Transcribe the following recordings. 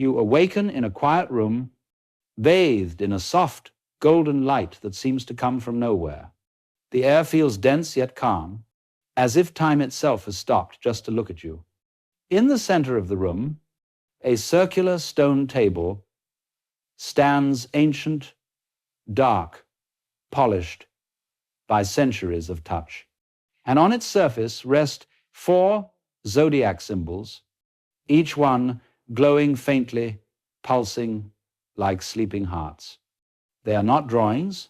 You awaken in a quiet room, bathed in a soft, golden light that seems to come from nowhere. The air feels dense yet calm, as if time itself has stopped just to look at you. In the center of the room, a circular stone table stands ancient, dark, polished by centuries of touch. And on its surface rest 4 zodiac symbols, each one glowing faintly, pulsing like sleeping hearts. They are not drawings,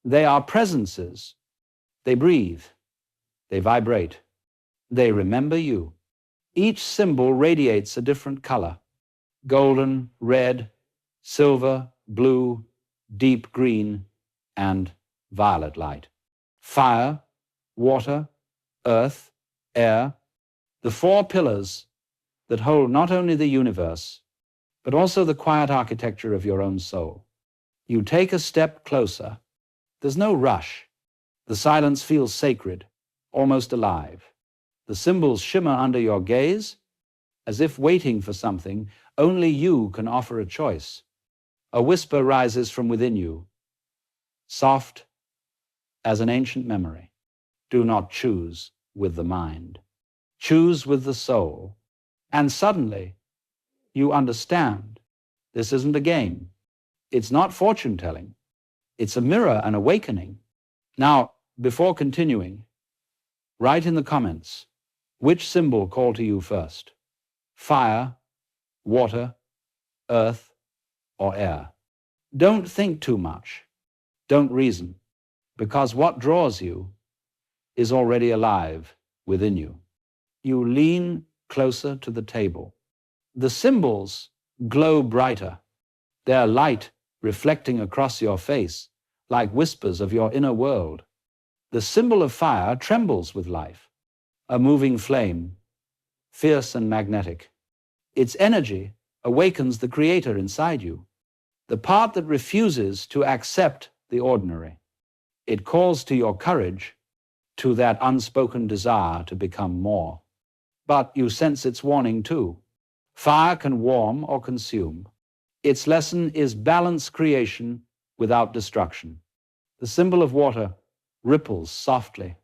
they are presences. They breathe, they vibrate, they remember you. Each symbol radiates a different color: golden, red, silver, blue, deep green, and violet light. Fire, water, earth, air, the 4 pillars that hold not only the universe, but also the quiet architecture of your own soul. You take a step closer. There's no rush. The silence feels sacred, almost alive. The symbols shimmer under your gaze, as if waiting for something only you can offer a choice. A whisper rises from within you, soft as an ancient memory. Do not choose with the mind. Choose with the soul. And suddenly, you understand this isn't a game. It's not fortune-telling. It's a mirror, an awakening. Now, before continuing, write in the comments which symbol called to you first: fire, water, earth, or air. Don't think too much. Don't reason, because what draws you is already alive within you. You lean closer to the table. The symbols glow brighter, their light reflecting across your face like whispers of your inner world. The symbol of fire trembles with life, a moving flame, fierce and magnetic. Its energy awakens the creator inside you, the part that refuses to accept the ordinary. It calls to your courage, to that unspoken desire to become more. But you sense its warning too. Fire can warm or consume. Its lesson is balance creation without destruction. The symbol of water ripples softly,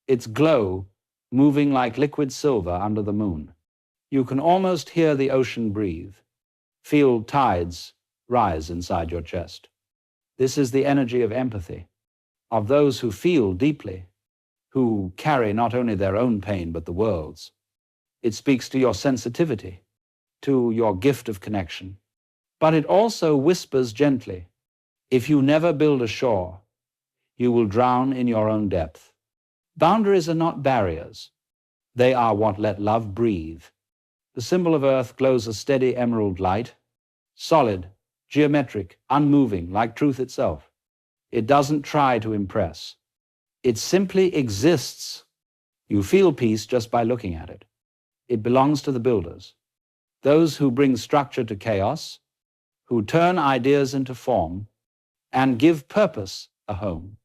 its glow moving like liquid silver under the moon. You can almost hear the ocean breathe, feel tides rise inside your chest. This is the energy of empathy, of those who feel deeply, who carry not only their own pain but the world's. It speaks to your sensitivity, to your gift of connection. But it also whispers gently, if you never build a shore, you will drown in your own depth. Boundaries are not barriers. They are what let love breathe. The symbol of earth glows a steady emerald light, solid, geometric, unmoving, like truth itself. It doesn't try to impress. It simply exists. You feel peace just by looking at it. It belongs to the builders, those who bring structure to chaos, who turn ideas into form, and give purpose a home.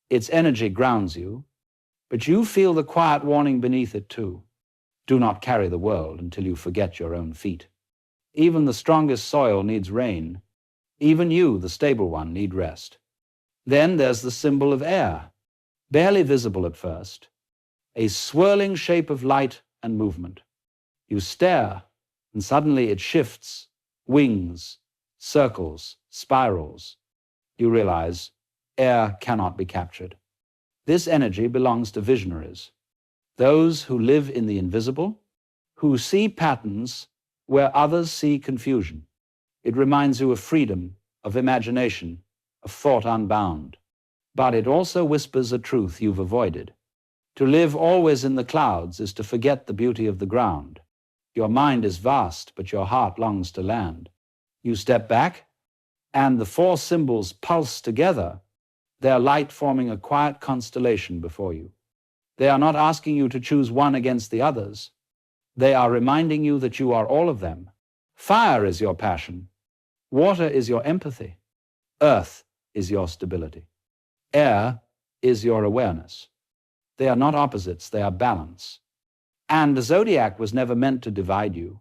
Its energy grounds you, but you feel the quiet warning beneath it too. Do not carry the world until you forget your own feet. Even the strongest soil needs rain. Even you, the stable one, need rest. Then there's the symbol of air, barely visible at first, a swirling shape of light and movement. You stare, and suddenly it shifts, wings, circles, spirals. You realize air cannot be captured. This energy belongs to visionaries, those who live in the invisible, who see patterns where others see confusion. It reminds you of freedom, of imagination, of thought unbound. But it also whispers a truth you've avoided. To live always in the clouds is to forget the beauty of the ground. Your mind is vast, but your heart longs to land. You step back, and the 4 symbols pulse together, their light forming a quiet constellation before you. They are not asking you to choose one against the others. They are reminding you that you are all of them. Fire is your passion. Water is your empathy. Earth is your stability. Air is your awareness. They are not opposites, they are balance. And the zodiac was never meant to divide you.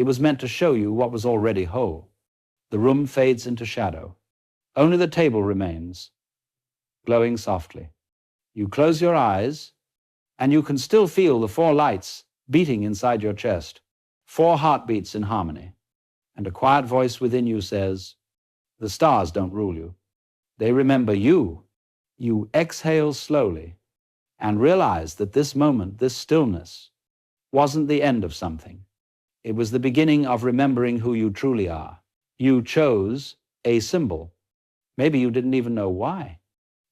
It was meant to show you what was already whole. The room fades into shadow. Only the table remains, glowing softly. You close your eyes, and you can still feel the 4 lights beating inside your chest, 4 heartbeats in harmony. And a quiet voice within you says, the stars don't rule you. They remember you. You exhale slowly and realize that this moment, this stillness, wasn't the end of something. It was the beginning of remembering who you truly are. You chose a symbol. Maybe you didn't even know why.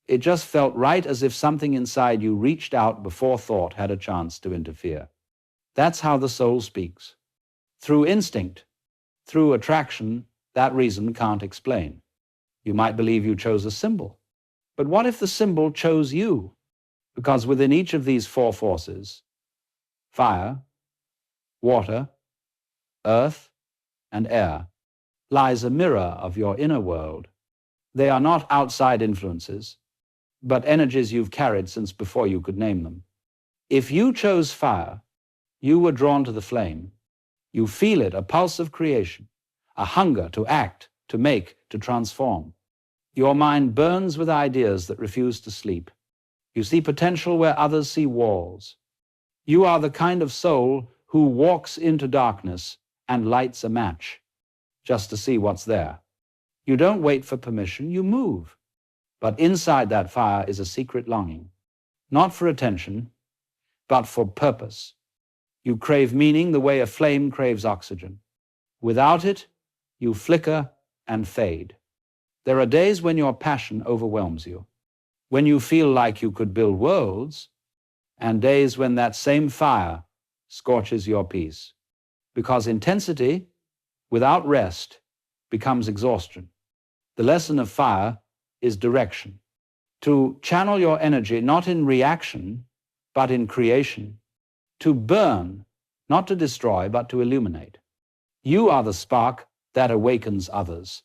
It just felt right, as if something inside you reached out before thought had a chance to interfere. That's how the soul speaks. Through instinct, through attraction that reason can't explain. You might believe you chose a symbol. But what if the symbol chose you? Because within each of these 4 forces, fire, water, earth, and air, lies a mirror of your inner world. They are not outside influences, but energies you've carried since before you could name them. If you chose fire, you were drawn to the flame. You feel it, a pulse of creation, a hunger to act, to make, to transform. Your mind burns with ideas that refuse to sleep. You see potential where others see walls. You are the kind of soul who walks into darkness and lights a match just to see what's there. You don't wait for permission, you move. But inside that fire is a secret longing, not for attention, but for purpose. You crave meaning the way a flame craves oxygen. Without it, you flicker and fade. There are days when your passion overwhelms you, when you feel like you could build worlds, and days when that same fire scorches your peace. Because intensity without rest becomes exhaustion. The lesson of fire is direction. To channel your energy not in reaction, but in creation. To burn, not to destroy, but to illuminate. You are the spark that awakens others.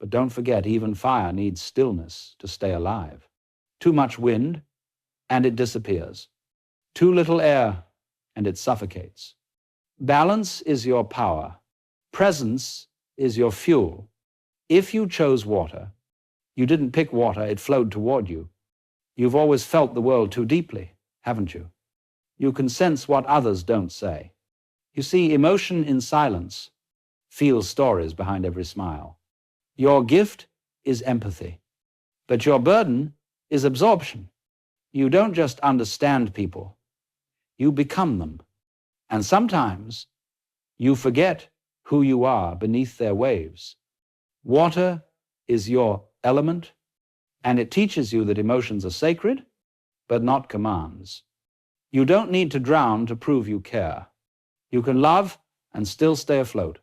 But don't forget, even fire needs stillness to stay alive. Too much wind, and it disappears. Too little air, and it suffocates. Balance is your power. Presence is your fuel. If you chose water, you didn't pick water, it flowed toward you. You've always felt the world too deeply, haven't you? You can sense what others don't say. You see, emotion in silence feels stories behind every smile. Your gift is empathy, but your burden is absorption. You don't just understand people, you become them. And sometimes you forget who you are beneath their waves. Water is your element, and it teaches you that emotions are sacred, but not commands. You don't need to drown to prove you care. You can love and still stay afloat.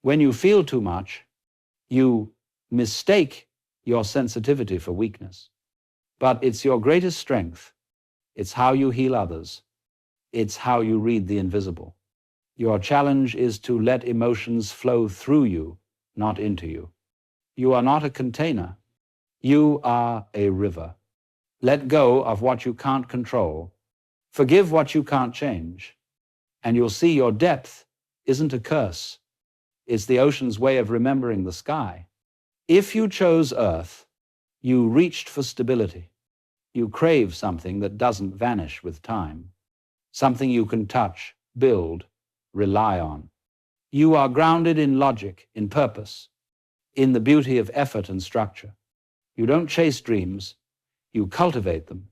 When you feel too much, you mistake your sensitivity for weakness. But it's your greatest strength. It's how you heal others. It's how you read the invisible. Your challenge is to let emotions flow through you, not into you. You are not a container. You are a river. Let go of what you can't control. Forgive what you can't change. And you'll see your depth isn't a curse. It's the ocean's way of remembering the sky. If you chose earth, you reached for stability. You crave something that doesn't vanish with time. Something you can touch, build, rely on. You are grounded in logic, in purpose, in the beauty of effort and structure. You don't chase dreams, you cultivate them.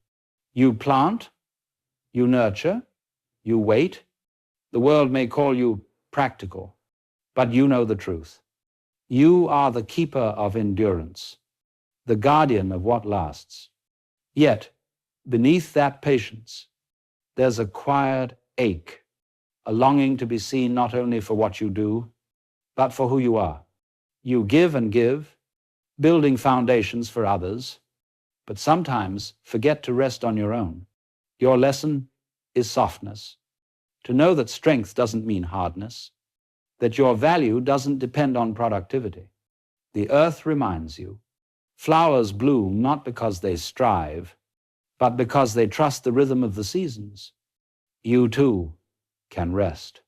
You plant, you nurture, you wait. The world may call you practical, but you know the truth. You are the keeper of endurance, the guardian of what lasts. Yet, beneath that patience, there's a quiet ache, a longing to be seen not only for what you do, but for who you are. You give and give, building foundations for others, but sometimes forget to rest on your own. Your lesson is softness, to know that strength doesn't mean hardness, that your value doesn't depend on productivity. The earth reminds you. Flowers bloom not because they strive, but because they trust the rhythm of the seasons. You too can rest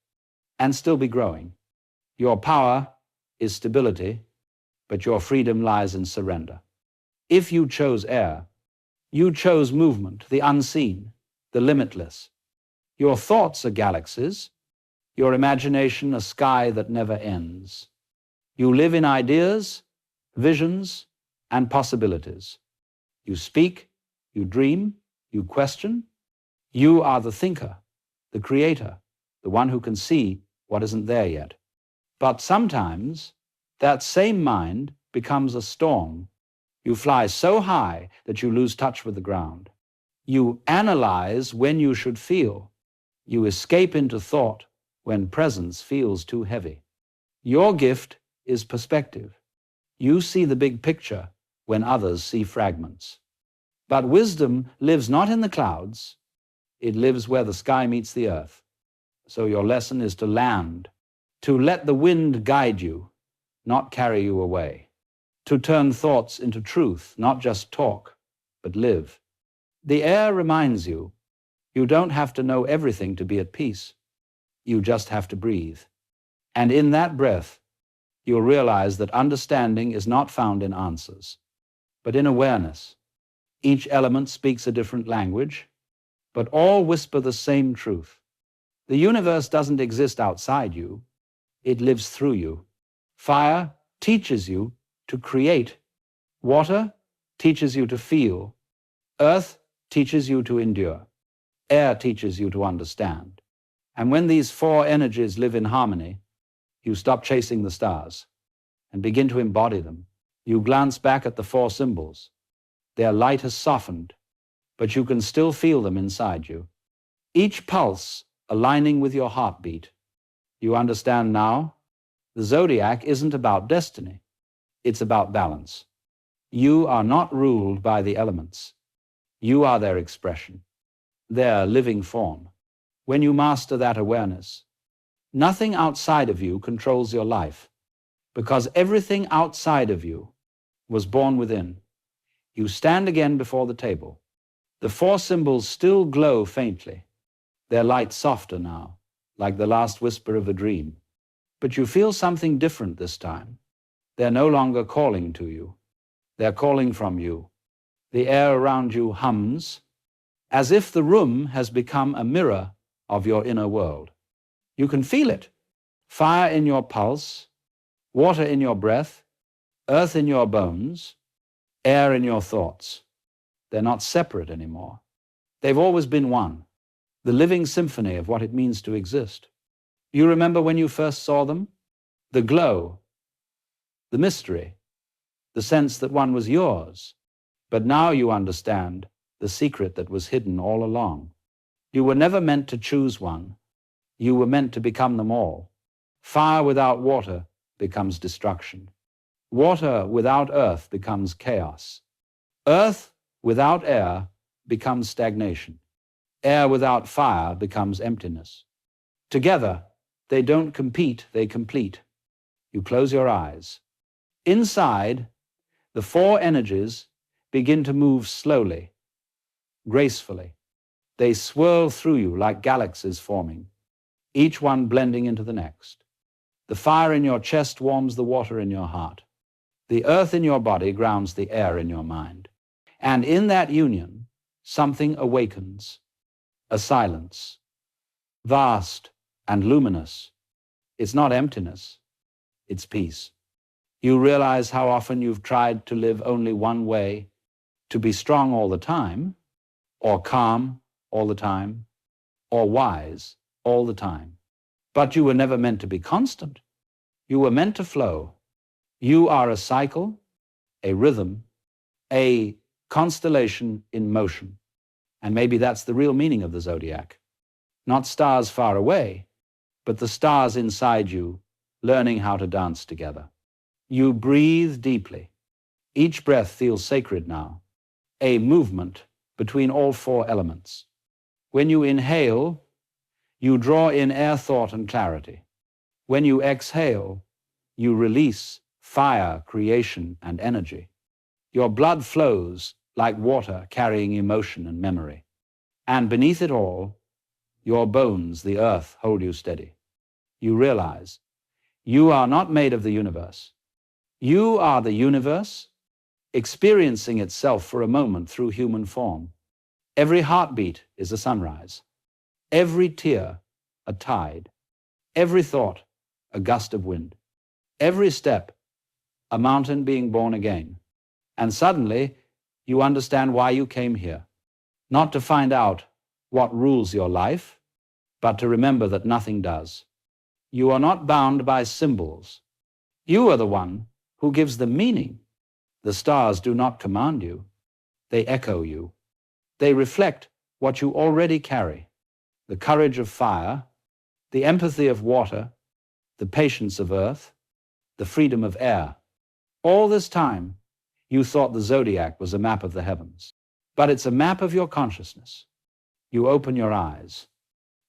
and still be growing. Your power is stability, but your freedom lies in surrender. If you chose air, you chose movement, the unseen, the limitless. Your thoughts are galaxies, your imagination a sky that never ends. You live in ideas, visions, and possibilities. You speak, you dream, you question. You are the thinker, the creator, the one who can see what isn't there yet. But sometimes that same mind becomes a storm. You fly so high that you lose touch with the ground. You analyze when you should feel. You escape into thought when presence feels too heavy. Your gift is perspective. You see the big picture when others see fragments. But wisdom lives not in the clouds. It lives where the sky meets the earth. So your lesson is to land, to let the wind guide you, not carry you away, to turn thoughts into truth, not just talk, but live. The air reminds you, you don't have to know everything to be at peace. You just have to breathe. And in that breath, you'll realize that understanding is not found in answers, but in awareness. Each element speaks a different language, but all whisper the same truth. The universe doesn't exist outside you. It lives through you. Fire teaches you to create. Water teaches you to feel. Earth teaches you to endure. Air teaches you to understand. And when these four energies live in harmony, you stop chasing the stars and begin to embody them. You glance back at the four symbols. Their light has softened, but you can still feel them inside you. Each pulse aligning with your heartbeat. You understand now? The zodiac isn't about destiny. It's about balance. You are not ruled by the elements. You are their expression, their living form. When you master that awareness, nothing outside of you controls your life, because everything outside of you was born within. You stand again before the table. The four symbols still glow faintly, their light softer now, like the last whisper of a dream. But you feel something different this time. They're no longer calling to you. They're calling from you. The air around you hums, as if the room has become a mirror of your inner world. You can feel it. Fire in your pulse, water in your breath, earth in your bones, air in your thoughts. They're not separate anymore. They've always been one, the living symphony of what it means to exist. You remember when you first saw them? The glow, the mystery, the sense that one was yours. But now you understand the secret that was hidden all along. You were never meant to choose one. You were meant to become them all. Fire without water becomes destruction. Water without earth becomes chaos. Earth without air becomes stagnation. Air without fire becomes emptiness. Together, they don't compete, they complete. You close your eyes. Inside, the four energies begin to move slowly, gracefully. They swirl through you like galaxies forming, each one blending into the next. The fire in your chest warms the water in your heart. The earth in your body grounds the air in your mind. And in that union, something awakens, a silence, vast and luminous. It's not emptiness, it's peace. You realize how often you've tried to live only one way, to be strong all the time, or calm all the time, or wise all the time. But you were never meant to be constant. You were meant to flow. You are a cycle, a rhythm, a constellation in motion. And maybe that's the real meaning of the zodiac. Not stars far away, but the stars inside you, learning how to dance together. You breathe deeply. Each breath feels sacred now, a movement between all four elements. When you inhale, you draw in air, thought, and clarity. When you exhale, you release fire, creation, and energy. Your blood flows like water carrying emotion and memory. And beneath it all, your bones, the earth, hold you steady. You realize You are not made of the universe. You are the universe experiencing itself for a moment through human form. Every heartbeat is a sunrise. Every tear, a tide. Every thought, a gust of wind. Every step, a mountain being born again. And suddenly, you understand why you came here. Not to find out what rules your life, but to remember that nothing does. You are not bound by symbols. You are the one who gives them meaning. The stars do not command you. They echo you. They reflect what you already carry: the courage of fire, the empathy of water, the patience of earth, the freedom of air. All this time, you thought the zodiac was a map of the heavens. But it's a map of your consciousness. You open your eyes.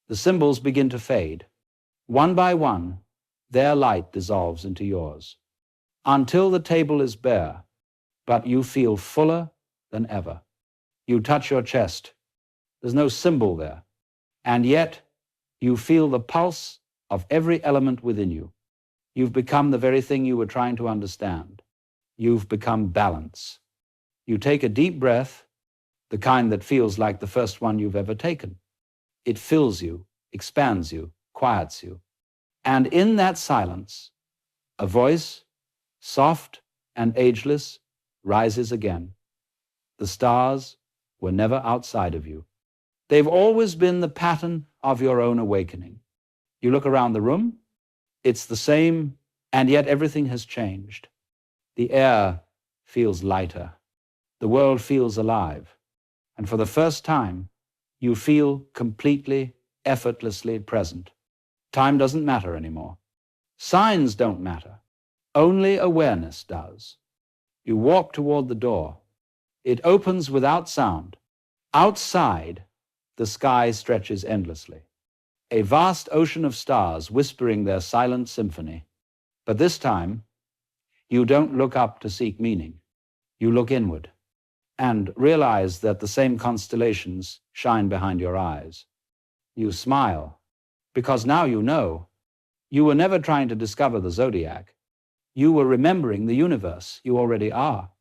The symbols begin to fade. One by one, their light dissolves into yours, until the table is bare, but you feel fuller than ever. You touch your chest. There's no symbol there. And yet, you feel the pulse of every element within you. You've become the very thing you were trying to understand. You've become balance. You take a deep breath, the kind that feels like the first one you've ever taken. It fills you, expands you, quiets you. And in that silence, a voice, soft and ageless, rises again. The stars were never outside of you. They've always been the pattern of your own awakening. You look around the room, it's the same, and yet everything has changed. The air feels lighter. The world feels alive. And for the first time, you feel completely, effortlessly present. Time doesn't matter anymore. Signs don't matter. Only awareness does. You walk toward the door. It opens without sound. Outside, the sky stretches endlessly. A vast ocean of stars whispering their silent symphony. But this time, you don't look up to seek meaning. You look inward and realize that the same constellations shine behind your eyes. You smile, because now you know. You were never trying to discover the zodiac. You were remembering the universe you already are.